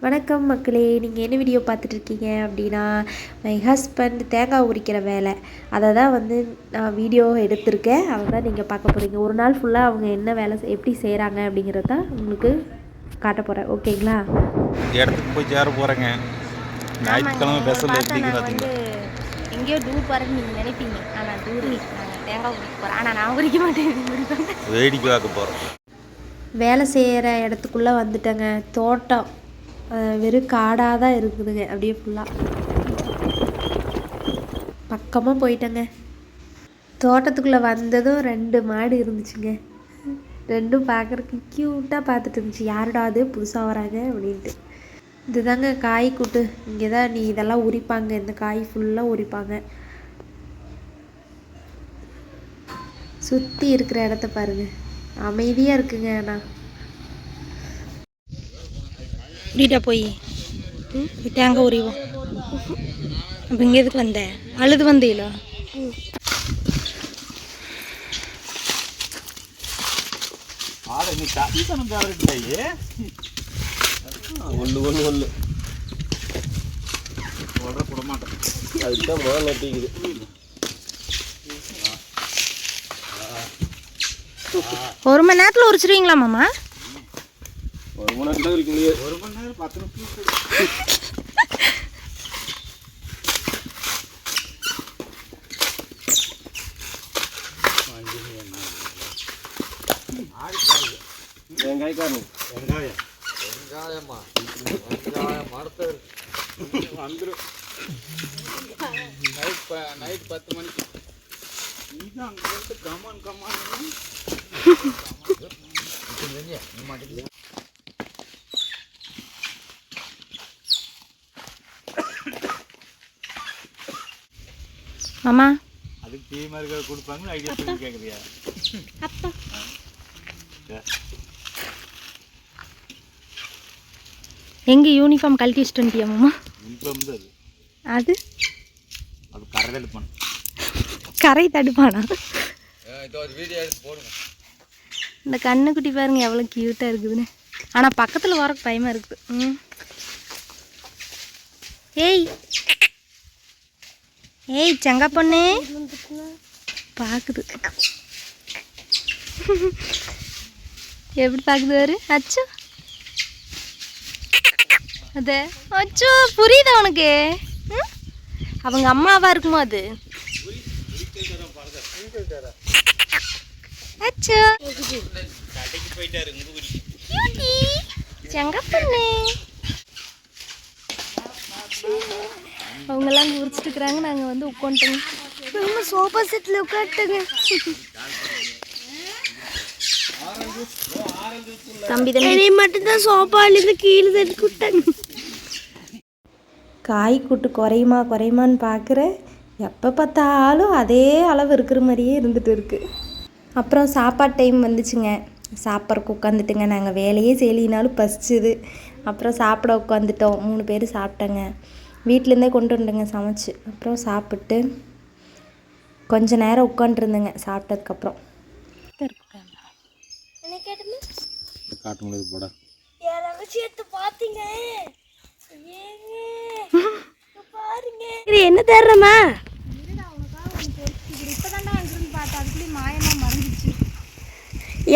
வணக்கம் மக்களே, நீங்கள் என்ன வீடியோ பார்த்துட்ருக்கீங்க அப்படின்னா, மை ஹஸ்பண்ட் தேங்காய் உரிக்கிற வேலை, அதை தான் வந்து நான் வீடியோ எடுத்திருக்கேன். அதை தான் நீங்கள் பார்க்க போகிறீங்க. ஒரு நாள் ஃபுல்லாக அவங்க என்ன வேலை எப்படி செய்கிறாங்க அப்படிங்கிறத தான் உங்களுக்கு காட்ட போகிறேன். ஓகேங்களா? இடத்துக்கு போய் சேர போகிறேங்க. ஞாயிற்றுக்கிழமை ஸ்பெஷல் எப்படின்னு பார்த்தீங்கன்னா, எங்கேயோ டூர் போகிறேன்னு நீங்கள் நினைப்பீங்க. ஆனால் டூர் நாங்கள் தேங்காய் உரிக்க போகிறோம். ஆனால் நான் உரிக்க மாட்டேன், வேடிக்கை பார்க்க போகிறோம். வேலை செய்கிற இடத்துக்குள்ளே வந்துட்டேங்க. தோட்டம் வெறும் காடாக தான் இருக்குதுங்க. அப்படியே ஃபுல்லாக பக்கமாக போயிட்டேங்க. தோட்டத்துக்குள்ளே வந்ததும் 2 மாடு இருந்துச்சுங்க. ரெண்டும் பார்க்குறதுக்கு க்யூட்டாக பார்த்துட்டு இருந்துச்சு. யாருடா அது புதுசாக வராங்க அப்படின்ட்டு. இதுதாங்க காய் கூட்டு. இங்கே தான் நீ இதெல்லாம் உரிப்பாங்க. இந்த காய் ஃபுல்லாக உரிப்பாங்க. சுற்றி இருக்கிற இடத்த பாருங்கள், அமைதியாக இருக்குங்க. ஆனால் வீட்டா போய் தேங்காய் உரிவோம். அப்போ இங்கே எதுக்கு வந்தேன்? அழுது வந்தீங்களா? அதுதான் முதல்ல நட்டிக்குது. ஒரு மணி நேரத்தில் உரிச்சிருவீங்களா மாமா? ஒரு மணி நேரம் இருக்கீங்களே. ஒரு மணி நேரம் 10 நிமிஷம். வெங்காயம் வெங்காயமா வெங்காயம் மரத்தை வந்துடும். நைட் 10 மணிக்கு நீதான் அங்கே வந்து கமான் மாமா அதுக்கு டீமாக இருக்கிற கொடுப்பாங்க. ஐடியா சொல்லி கேட்குறியா? அப்பா எங்கே யூனிஃபார்ம் கழட்டி வச்சுட்டு வந்துட்டியா மாமா? யூனிஃபார்ம் தான் அது அது கரை தடுப்பான். கரை தடுப்பானா? இந்த கண்ணுக்குட்டி பாருங்க எவ்வளோ க்யூட்டாக இருக்குதுன்னு. ஆனால் பக்கத்தில் வரக்கு பயமாக இருக்குது. ஏய் ஏய் செங்கா பொண்ணு பார்க்குது. எப்படி பார்க்குது பாரு. அச்சோ அது அச்சோ புரியுதா உனக்கு? அவங்க அம்மாவா இருக்குமோ அது? அச்சோ செங்கப்பண்ணு அவங்கெல்லாம் உரிச்சிட்டு இருக்கிறாங்க. நாங்கள் வந்து உட்காந்துட்டோங்க. Sofa settle உட்காந்துட்டோங்க. தம்பி தம்பி மட்டும்தான் சோஃபாலேருந்து கீழே தட்டி விட்டாங்க. காய் கூட்டு குறையுமான்னு பார்க்குறேன். எப்போ பார்த்தாலும் அதே அளவு இருக்கிற மாதிரியே இருந்துகிட்டு இருக்குது. அப்புறம் சாப்பாடு டைம் வந்துச்சுங்க. சாப்பிட்றக்கு உட்காந்துட்டுங்க. நாங்கள் வேலையே செய்யலினாலும் பசிச்சுது. அப்புறம் சாப்பிட உட்காந்துட்டோம். 3 பேர் சாப்பிட்டேங்க. வீட்டிலேருந்தே கொண்டு வந்துட்டேங்க சமைச்சு. அப்புறம் சாப்பிட்டு கொஞ்ச நேரம் உட்காண்ட்ருந்தேங்க. சாப்பிட்டதுக்கப்புறம் காட்ட முடியாது போட பார்த்தீங்க என்ன தேடுறமா?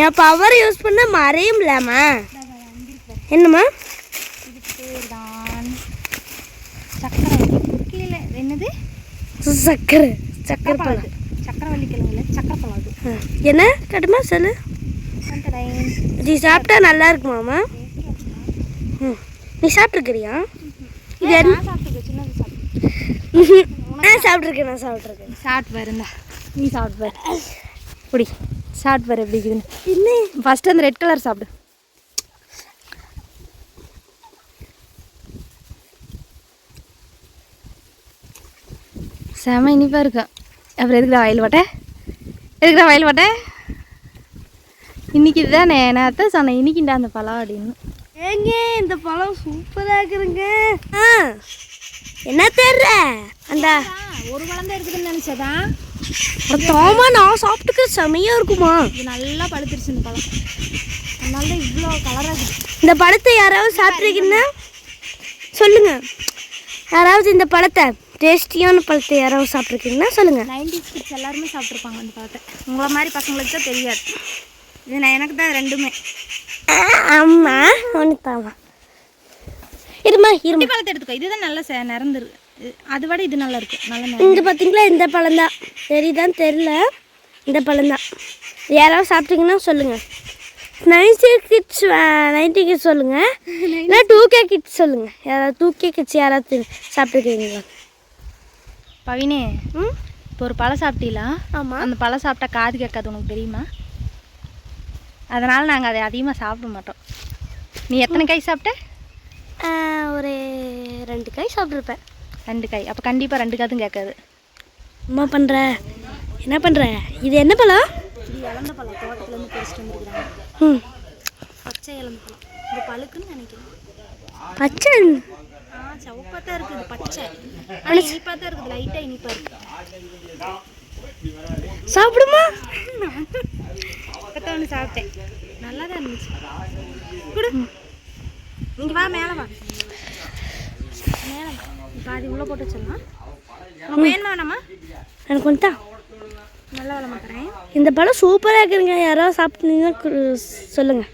என் பவர் யூஸ் பண்ண மறையும்லாமா? என்னம்மா? என்னது சக்கரை பழம்? சக்கரவள்ளி கிழங்குல சக்கரை பழம் அது என்ன கட்டுமா சொல்லு. இது சாப்பிட்டா நல்லா இருக்குமாம்மா? நீ சாப்பிட்ருக்கிறியா? இது நான் சாப்பிட்ருக்கேன். சாப்பிட்டு பாருந்தா. நீ சாப்பிட்டு பாரு. குடி சாப்பிட்டு பாரு எப்படி இருக்குதுன்னு. இன்னும் ஃபஸ்ட்டு அந்த ரெட் கலர் சாப்பிடு. செம இனிப்பாக இருக்கும். அப்புறம் எதுக்குடா வயல் வாட்டை? இன்னைக்கு இதுதானே நான் அதான் சொன்னேன். இன்னைக்குண்டா அந்த பழம் அப்படின்னு. ஏங்க இந்த பழம் சூப்பராக இருக்குதுங்க. என்ன தேடுற? அந்த ஒரு பழம் தான் இருக்குதுன்னு நினச்சதான். தாமா நான் சாப்பிட்டுக்க செமையாக இருக்குமா? இது நல்லா பழுத்துருச்சு இந்த பழம். அதனால தான் இவ்வளோ கலராக இருக்குது. இந்த பழத்தை யாராவது சாப்பிட்ருக்கீங்கன்னா சொல்லுங்கள். யாராவது இந்த பழத்தை டேஸ்டியான பழத்தை யாராவது சாப்பிட்ருக்கீங்கன்னா சொல்லுங்கள். 90s கிட்ஸ் எல்லாருமே சாப்பிட்ருப்பாங்க அந்த பழத்தை. உங்களை மாதிரி பசங்களுக்கு தான் தெரியாது. இது நான் எனக்கு தான் ரெண்டுமே. ஆமாம் ஒன்று தாவா இருமா பழத்தை எடுத்துக்கோ. இதுதான் நல்லா நிறந்துரு. அதை விட இது நல்லா இருக்கு. நல்லா இங்கே பார்த்தீங்களா இந்த பழம் தான் தெரியுதான்னு தெரில. இந்த பழம் தான் யாராவது சாப்பிட்டீங்கன்னா சொல்லுங்கள். 90 கிட்ஸ் சொல்லுங்கள். இல்லை 2K கிட்ஸ் சொல்லுங்கள். யாராவது 2K கிட்ஸ் யாராவது சாப்பிட்ருக்கீங்களா? பவினே, இப்போ ஒரு பழம் சாப்பிட்டீங்களா? ஆமாம். அந்த பழம் சாப்பிட்டா காது கேட்காது, உனக்கு தெரியுமா? அதனால் நாங்கள் அதை அதிகமாக சாப்பிட மாட்டோம். நீ எத்தனை காய் சாப்பிட்ட? ஒரு 2 காய் சாப்பிட்ருப்பேன். 2 காய். அப்போ கண்டிப்பாக 2 காதும் கேட்காது. அம்மா பண்ணுற என்ன பண்ணுற? இது என்ன பழம்? இது இழந்த பழம். தோட்டத்துலேருந்து பறிச்சுட்டு வந்துருக்குறாங்க. பச்சை இழந்த பழம். இது பழுக்குன்னு நினைக்கிறேன். பச்சை சவுப்பாக தான் இருக்குது. பச்சை ஆனால் இனிப்பாக தான் இருக்குது. லைட்டாக இனிப்பாக இருக்குது. சாப்பிடுமா? ஒன்று சாப்பிட்டேன். நல்லா தான் இருந்துச்சு. குடு. இங்கே வா, மேலே வா. மேலே வா. பாதி உள்ளே போட்டு வச்சிடலாம். வேணுமா வேணாமா? எனக்கு கொண்டு தான். நல்லா வேலை மாட்டேறேன். இந்த பழம் சூப்பராக இருக்குதுங்க. யாராவது சாப்பிட்டீங்கன்னா சொல்லுங்கள்.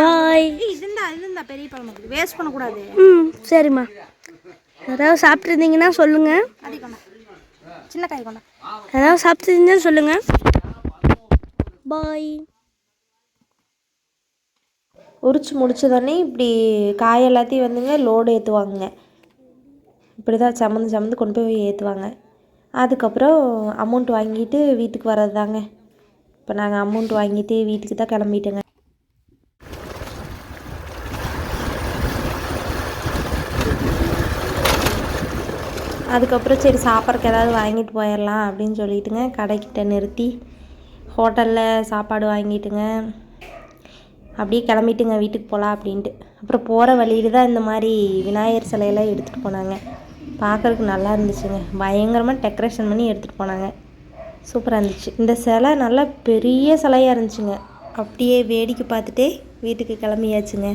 பாய். இதுந்தா பெரிய பழம் இருக்குது. வேஸ்ட் பண்ணக்கூடாது. சரிம்மா. யாராவது சாப்பிட்ருந்தீங்கன்னா சொல்லுங்கள். அடி கொண்டா. சின்ன காய் கொண்டா. யாராவது சாப்பிட்ருந்தீங்கன்னா சொல்லுங்கள். பாய். உரிச்சு முடிச்சதோடனே இப்படி காய் எல்லாத்தையும் வந்துங்க லோடு ஏற்றுவாங்க. இப்படி தான் சமந்து கொண்டு போய் ஏற்றுவாங்க. அதுக்கப்புறம் அமௌண்ட் வாங்கிட்டு வீட்டுக்கு வர்றது தாங்க. இப்போ நாங்கள் அமௌண்ட் வாங்கிட்டு வீட்டுக்கு தான் கிளம்பிட்டோங்க. அதுக்கப்புறம் சரி சாப்பிட்றக்கு ஏதாவது வாங்கிட்டு போயிடலாம் அப்படின்னு சொல்லிட்டுங்க கடைக்கிட்ட நிறுத்தி ஹோட்டலில் சாப்பாடு வாங்கிட்டுங்க அப்படியே கிளம்பிட்டுங்க வீட்டுக்கு போகலாம் அப்படின்ட்டு. அப்புறம் போகிற வழியில் தான் இந்த மாதிரி விநாயகர் சிலையெல்லாம் எடுத்துகிட்டு போனாங்க. பார்க்குறதுக்கு நல்லா இருந்துச்சுங்க. பயங்கரமாக டெக்கரேஷன் பண்ணி எடுத்துகிட்டு போனாங்க. சூப்பராக இருந்துச்சு. இந்த சிலை நல்லா பெரிய சிலையாக இருந்துச்சுங்க. அப்படியே வேடிக்கை பார்த்துட்டே வீட்டுக்கு கிளம்பியாச்சுங்க.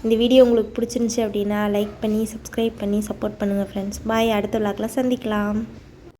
இந்த வீடியோ உங்களுக்கு பிடிச்சிருந்துச்சி அப்படின்னா லைக் பண்ணி சப்ஸ்கிரைப் பண்ணி சப்போர்ட் பண்ணுங்கள் ஃப்ரெண்ட்ஸ். பாய். அடுத்த விளாக்கில் சந்திக்கலாம்.